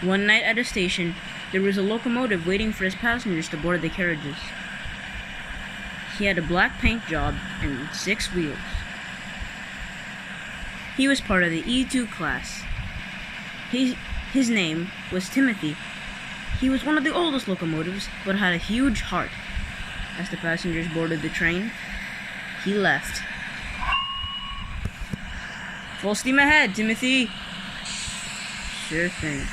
One night at a station, there was a locomotive waiting for his passengers to board the carriages. He had a black paint job and 6 wheels. He was part of the E2 class. His name was Timothy. He was one of the oldest locomotives, but had a huge heart. As the passengers boarded the train, he left. "Full steam ahead, Timothy." "Sure thing."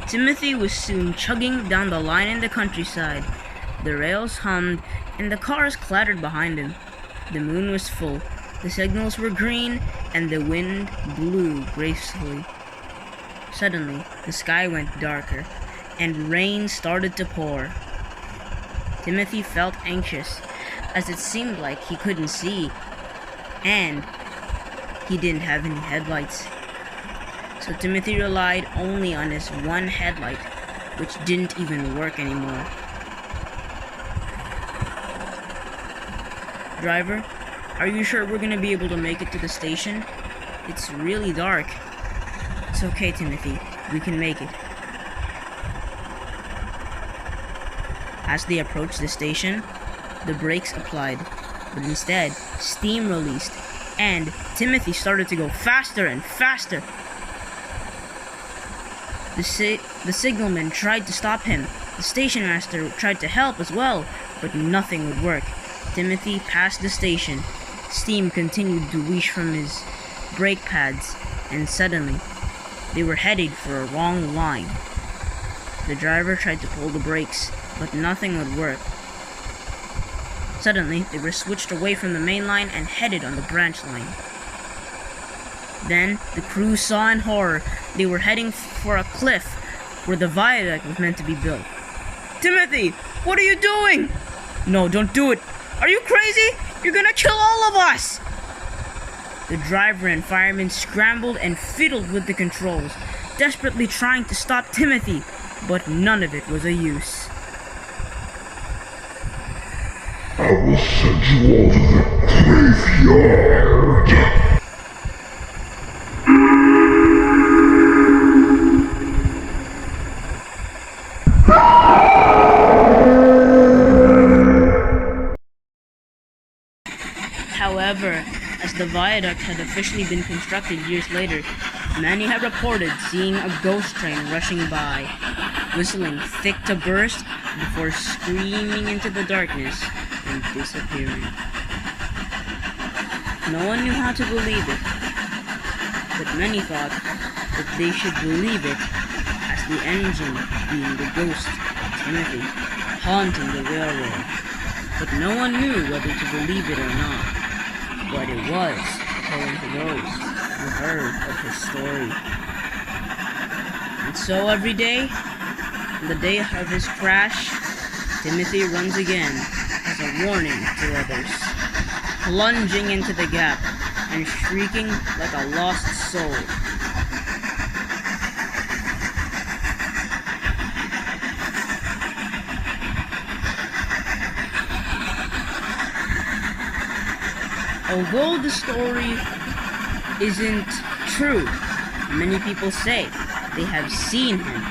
Timothy was soon chugging down the line in the countryside. The rails hummed, and the cars clattered behind him. The moon was full, the signals were green, and the wind blew gracefully. Suddenly, the sky went darker, and rain started to pour. Timothy felt anxious, as it seemed like he couldn't see, and he didn't have any headlights. So Timothy relied only on his one headlight, which didn't even work anymore. "Driver, are you sure we're gonna be able to make it to the station? It's really dark." "It's okay, Timothy. We can make it." As they approached the station, the brakes applied, but instead, steam released, and Timothy started to go faster and faster. The signalman tried to stop him. The station master tried to help as well, but nothing would work. Timothy passed the station. Steam continued to whoosh from his brake pads, and suddenly, they were headed for a wrong line. The driver tried to pull the brakes, but nothing would work. Suddenly, they were switched away from the main line and headed on the branch line. Then, the crew saw in horror they were heading for a cliff where the viaduct was meant to be built. "Timothy, what are you doing?" "No, don't do it. Are you crazy? You're gonna kill all of us!" The driver and firemen scrambled and fiddled with the controls, desperately trying to stop Timothy, but none of it was a use. "I will send you all to the graveyard." However, as the viaduct had officially been constructed years later, many have reported seeing a ghost train rushing by, whistling thick to burst before screaming into the darkness and disappearing. No one knew how to believe it, but many thought that they should believe it as the engine being the ghost of Timothy haunting the railroad. But no one knew whether to believe it or not. But it was telling to those who heard of his story. And so every day, on the day of his crash, Timothy runs again as a warning to others, plunging into the gap and shrieking like a lost soul. Although the story isn't true, many people say they have seen him.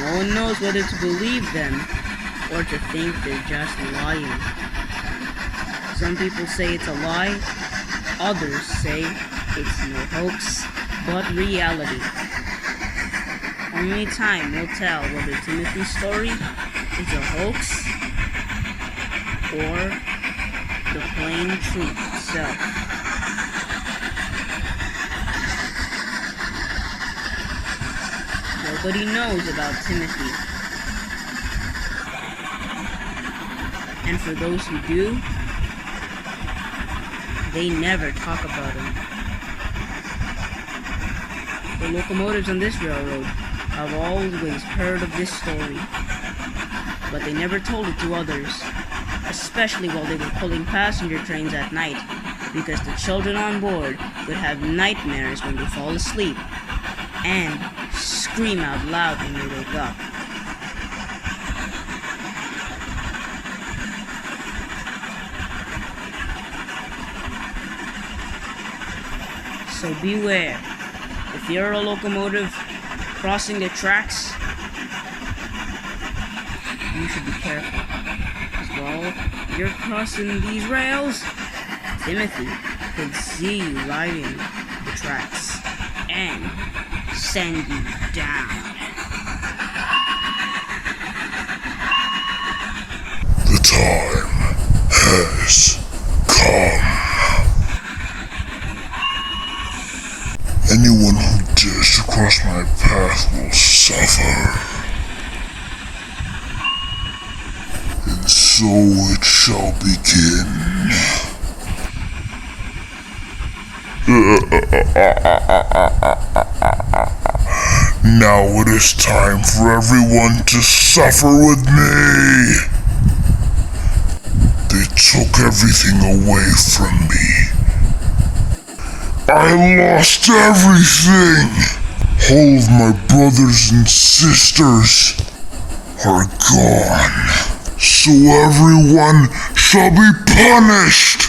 No one knows whether to believe them or to think they're just lying. Some people say it's a lie, others say it's no hoax, but reality. Only time will tell whether Timothy's story is a hoax or the plain truth itself. Nobody knows about Timothy. And for those who do, they never talk about him. The locomotives on this railroad have always heard of this story, but they never told it to others. especially while they were pulling passenger trains at night, because the children on board could have nightmares when they fall asleep and scream out loud when they wake up. So beware, if you're a locomotive crossing the tracks, you should be careful. As while you're crossing these rails, Timothy could see you riding the tracks and send you down. The time has come. Anyone who dares to cross my path will suffer. And so it shall begin. Now it is time for everyone to suffer with me. They took everything away from me. I lost everything. All of my brothers and sisters are gone. So everyone shall be punished.